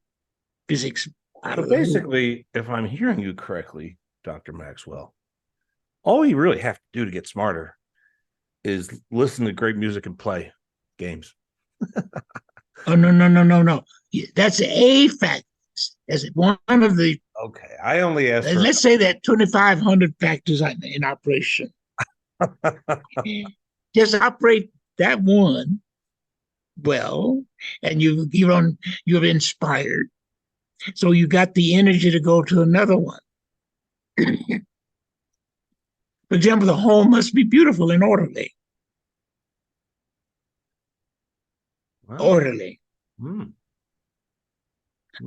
physics out of the hoop. basically, if I'm hearing you correctly, Dr. Maxwell, all we really have to do to get smarter is listen to great music and play games. Oh, no. That's a fact. As one of the, Okay, I only asked for let's say that 2,500 factors in operation. Just operate that one well, and you're inspired. So you got the energy to go to another one. For example, the home must be beautiful and orderly. Orderly.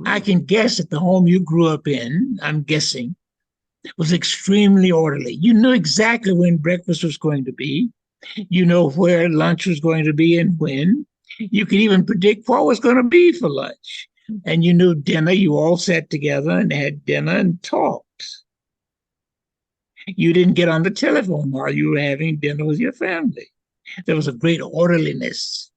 I can guess that the home you grew up in, I'm guessing, was extremely orderly. You knew exactly when breakfast was going to be. You know where lunch was going to be and when. You could even predict what was going to be for lunch. And you knew dinner. You all sat together and had dinner and talked. You didn't get on the telephone while you were having dinner with your family. There was a great orderliness.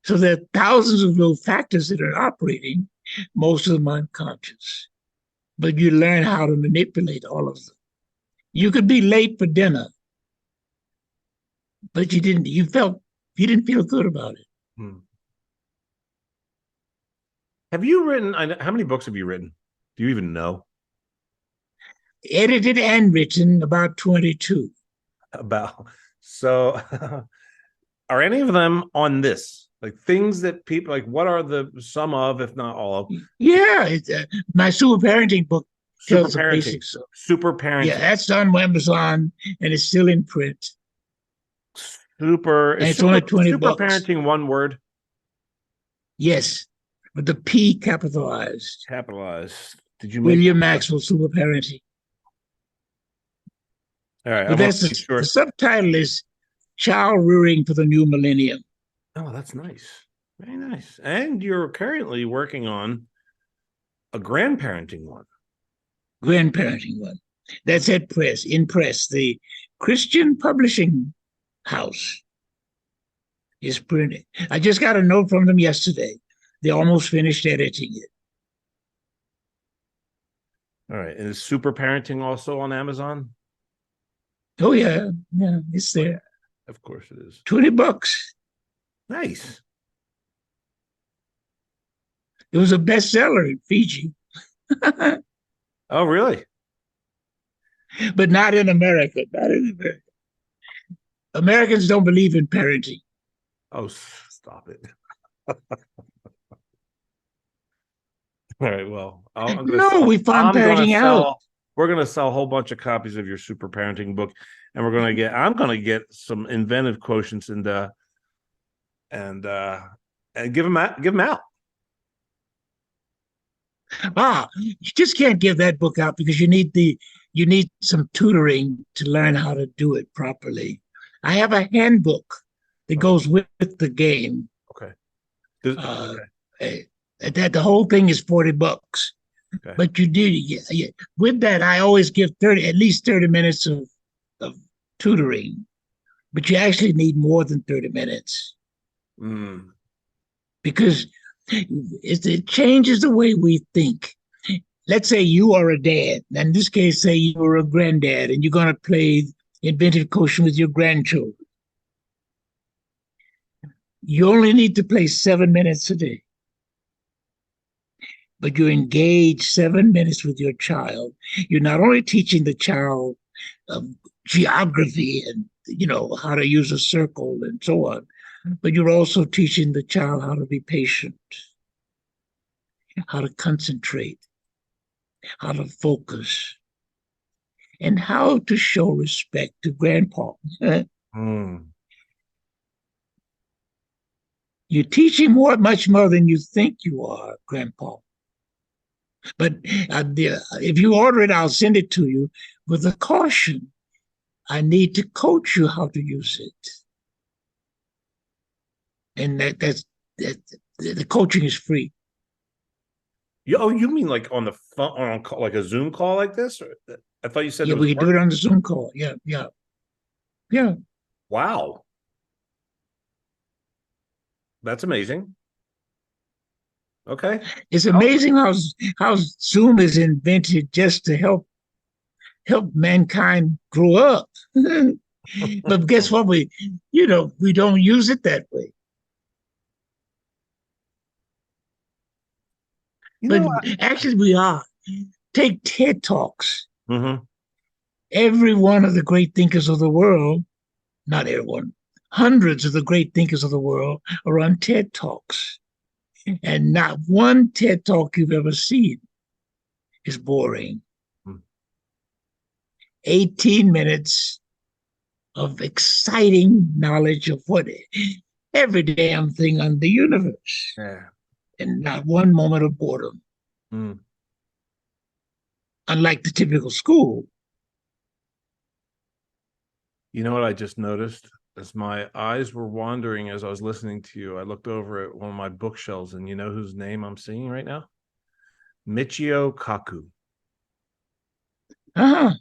So there are thousands of little factors that are operating, most of them unconscious. But you learn how to manipulate all of them. You could be late for dinner, but you didn't feel good about it. Have you written, how many books have you written? Do you even know? Edited and written about 22. So are any of them on this? Like things that people, like what are the some of, if not all of? Yeah, my super parenting book tells the basics. Super parenting. Yeah, that's on Amazon and it's still in print. And it's only 20 super bucks. Parenting, one word. Yes, with the P capitalized. Did you William Maxwell, Super Parenting. All right. But that's the subtitle is Child Rearing for the New Millennium. Oh, that's nice. Very nice. And you're currently working on a grandparenting one. That's at Press, the Christian Publishing House is printing. I just got a note from them yesterday. They almost finished editing it. All right. And is Super Parenting also on Amazon? Oh, yeah. Yeah, it's there. Of course it is. $20. Nice. It was a bestseller in Fiji. Oh, really? But not in America. Americans don't believe in parenting. Oh, stop it. All right. Well, we found parenting out. We're going to sell a whole bunch of copies of your Super Parenting book, and I'm going to get some Inventive Quotients and give them out. You just can't give that book out because you need some tutoring to learn how to do it properly. I have a handbook that goes with the game. Okay. That the whole thing is $40. Okay. But you do with that. I always give at least 30 minutes of tutoring, but you actually need more than 30 minutes because it changes the way we think. Let's say you are a dad. In this case, say you are a granddad and you're going to play Inventive Quotient with your grandchildren. You only need to play 7 minutes a day. But you engage 7 minutes with your child. You're not only teaching the child geography and how to use a circle and so on, but you're also teaching the child how to be patient, how to concentrate, how to focus. and how to show respect to grandpa. Mm. You're teaching much more than you think you are, grandpa. But if you order it, I'll send it to you with a caution. I need to coach you how to use it. And the coaching is free. You mean like on the phone, on a call, like a Zoom call like this? Or, I thought you said Yeah, we can do it on the Zoom call. Yeah. Wow, that's amazing. Okay. It's amazing how Zoom is invented just to help mankind grow up. But guess what? We don't use it that way. But actually, we are. Take TED Talks. Mm-hmm. Every one of the great thinkers of the world, not everyone, hundreds of the great thinkers of the world are on TED Talks. And not one TED Talk you've ever seen is boring. 18 minutes of exciting knowledge of what every damn thing on the universe. Yeah. And not one moment of boredom. Mm. Unlike the typical school. You know what I just noticed? As my eyes were wandering as I was listening to you, I looked over at one of my bookshelves, and you know whose name I'm seeing right now? Michio Kaku. Uh-huh.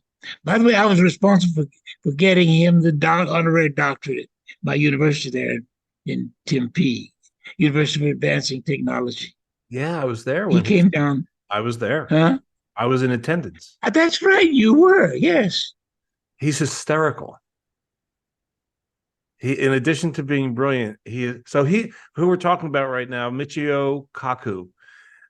By the way, I was responsible for getting him the honorary doctorate at my university there in Tempe, University of Advancing Technology. Yeah, I was there He when came down. I was there. Huh? I was in attendance. That's right, you were, yes. He's hysterical. He, in addition to being brilliant, who we're talking about right now, Michio Kaku,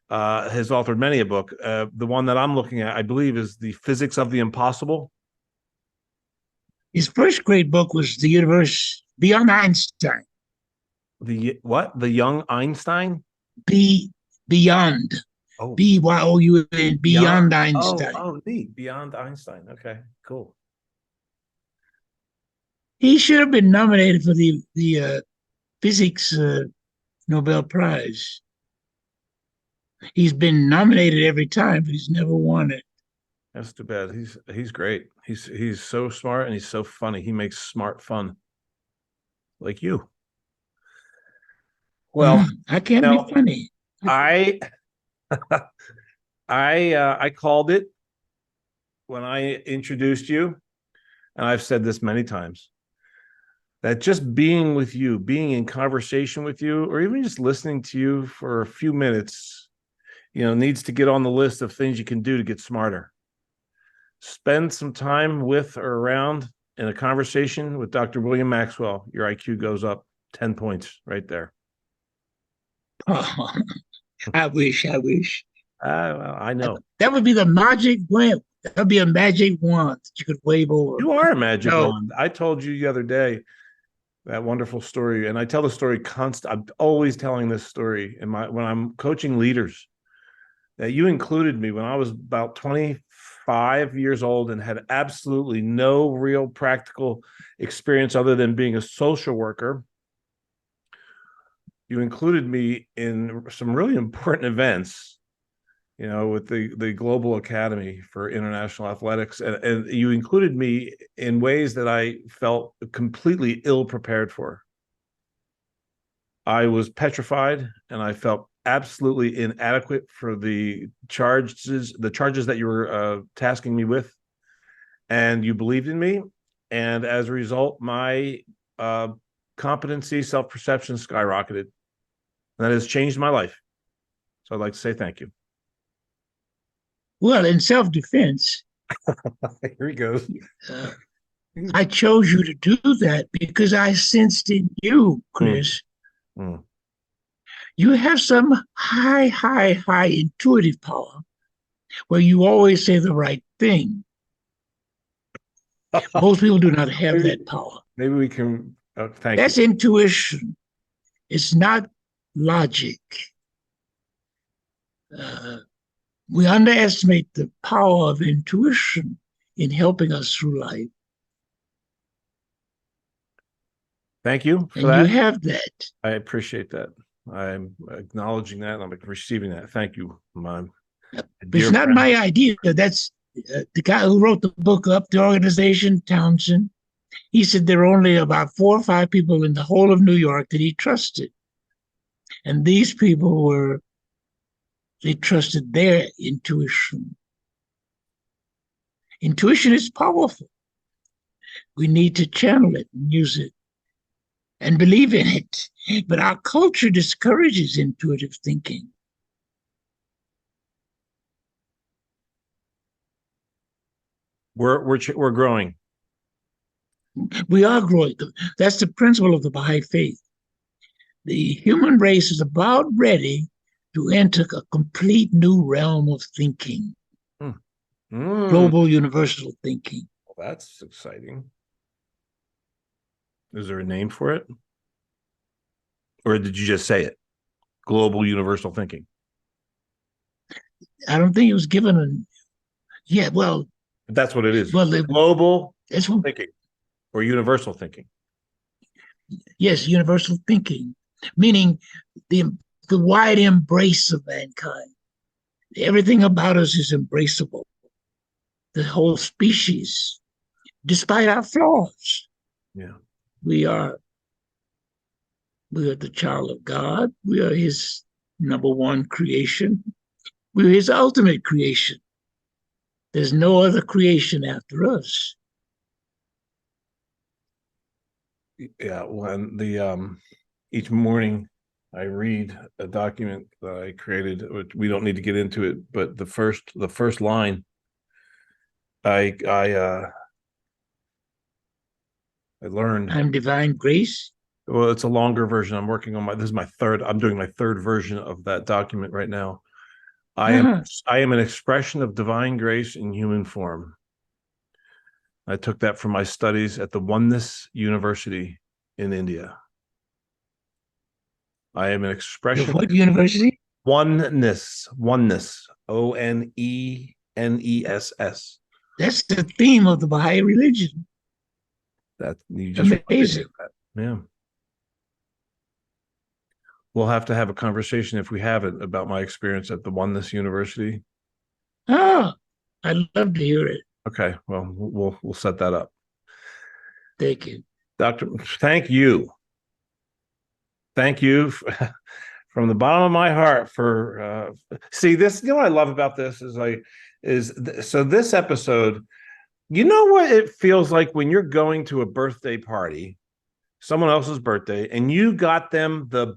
has authored many a book. The one that I'm looking at, I believe, is The Physics of the Impossible. His first great book was The Universe Beyond Einstein. The what? The Young Einstein? Beyond. Oh. Byoun, Beyond Einstein. Oh, neat. Beyond Einstein. Okay, cool. He should have been nominated for the physics Nobel Prize. He's been nominated every time, but he's never won it. That's too bad. He's great. He's so smart and he's so funny. He makes smart fun, like you. Well, I can't be funny. I called it when I introduced you, and I've said this many times, that just being with you, being in conversation with you, or even just listening to you for a few minutes, needs to get on the list of things you can do to get smarter. Spend some time with or around in a conversation with Dr. William Maxwell. Your IQ goes up 10 points right there. Oh, I wish. Well, I know. That would be the magic wand. That would be a magic wand that you could wave over. You are a magic wand. I told you the other day that wonderful story, and I tell the story constant. I'm always telling this story when I'm coaching leaders, that you included me when I was about 25 years old and had absolutely no real practical experience other than being a social worker. You included me in some really important events, with the Global Academy for International Athletics. And you included me in ways that I felt completely ill prepared for. I was petrified, and I felt absolutely inadequate for the charges that you were tasking me with. And you believed in me. And as a result, my competency, self-perception skyrocketed. And that has changed my life. So I'd like to say thank you. Well, in self-defense, here he goes. I chose you to do that because I sensed in you, Chris, you have some high intuitive power where you always say the right thing. Most people do not have that power. Maybe we can. That's intuition. It's not logic. We underestimate the power of intuition in helping us through life. Thank you for And that. you have that. I appreciate that. I'm acknowledging that. I'm receiving that. Thank you, my But dear it's not friend. my idea. That's the guy who wrote the book up, the organization, Townsend. He said there were only about 4 or 5 people in the whole of New York that he trusted. And these people they trusted their intuition. Intuition is powerful. We need to channel it and use it and believe in it. But our culture discourages intuitive thinking. We're growing. We are growing. That's the principle of the Baha'i faith. The human race is about ready to enter a complete new realm of thinking, global universal thinking. Well, that's exciting. Is there a name for it? Or did you just say it? Global universal thinking. I don't think it was given a, yeah, well. But that's what it is. Well, Global thinking or universal thinking. Yes, universal thinking, meaning the wide embrace of mankind. Everything about us is embraceable. The whole species, despite our flaws. Yeah. We are the child of God. We are his number one creation. We're his ultimate creation. There's no other creation after us. Yeah, when each morning I read a document that I created, which we don't need to get into it, but the first line I learned. I'm divine grace. Well, it's a longer version. I'm working on I'm doing my third version of that document right now. I am an expression of divine grace in human form. I took that from my studies at the Oneness University in India. I am an expression. What university? Oneness. Oneness. That's the theme of the Baha'i religion. That you just amazing. Yeah. We'll have to have a conversation if we haven't about my experience at the Oneness University. I'd love to hear it. Okay, well, we'll set that up. Thank you, Doctor. Thank you. Thank you from the bottom of my heart for see this. You know what I love about this so this episode. You know what it feels like when you're going to a birthday party, someone else's birthday, and you got them the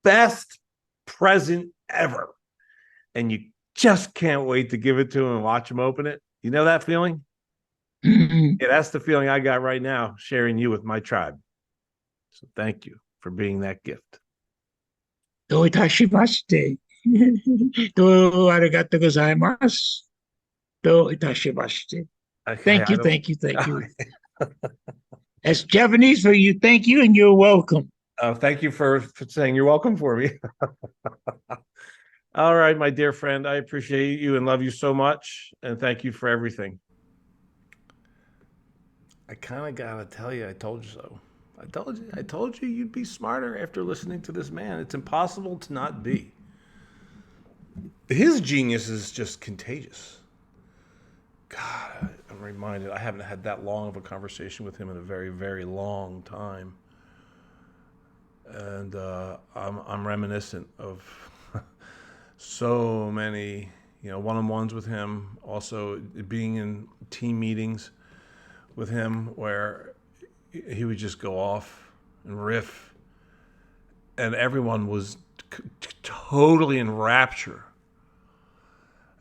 best present ever, and you just can't wait to give it to them and watch them open it. You know that feeling? Mm-hmm. Yeah, that's the feeling I got right now, sharing you with my tribe. So thank you for being that gift. Do itashimashite. Do arigato gozaimasu. Do itashimashite. Thank you. That's Japanese for you. Thank you, and you're welcome. Thank you for saying you're welcome for me. All right, my dear friend, I appreciate you and love you so much, and thank you for everything. I kind of gotta tell you, I told you so. I told you you'd be smarter after listening to this man. It's impossible to not be. His genius is just contagious. God, I'm reminded, I haven't had that long of a conversation with him in a very, very long time. And I'm reminiscent of so many, one-on-ones with him, also being in team meetings with him where he would just go off and riff, and everyone was totally in rapture,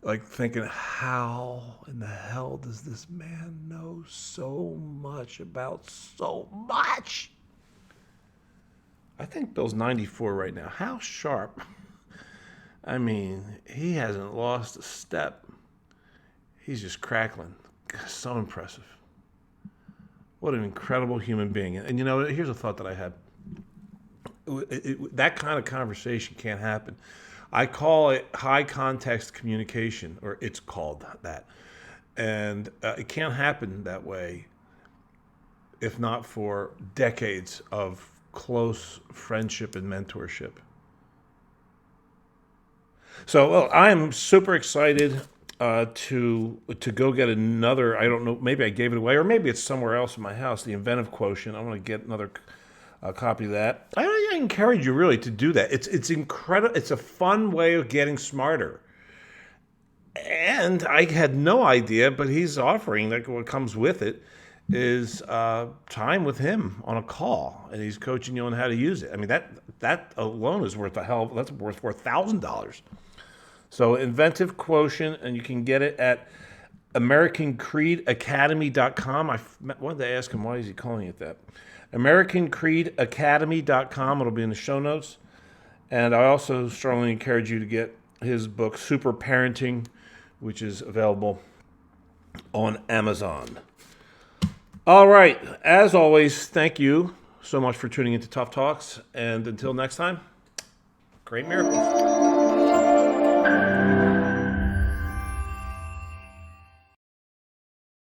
like thinking, how in the hell does this man know so much about so much? I think Bill's 94 right now. How sharp. I mean, he hasn't lost a step. He's just crackling. So impressive. What an incredible human being. And here's a thought that I had. That kind of conversation can't happen. I call it high context communication, or it's called that. And it can't happen that way if not for decades of close friendship and mentorship. So, well, I'm super excited to go get another. I don't know. Maybe I gave it away, or maybe it's somewhere else in my house. The Inventive Quotient. I want to get another copy of that. I encourage you really to do that. It's incredible. It's a fun way of getting smarter. And I had no idea, but he's offering that what comes with it is time with him on a call, and he's coaching you on how to use it. I mean, that alone is worth that's worth $4,000. So Inventive Quotient, and you can get it at AmericanCreedAcademy.com. I wanted to ask him, why is he calling it that? AmericanCreedAcademy.com. It'll be in the show notes. And I also strongly encourage you to get his book, Super Parenting, which is available on Amazon. All right. As always, thank you so much for tuning into Tough Talks. And until next time, great miracles.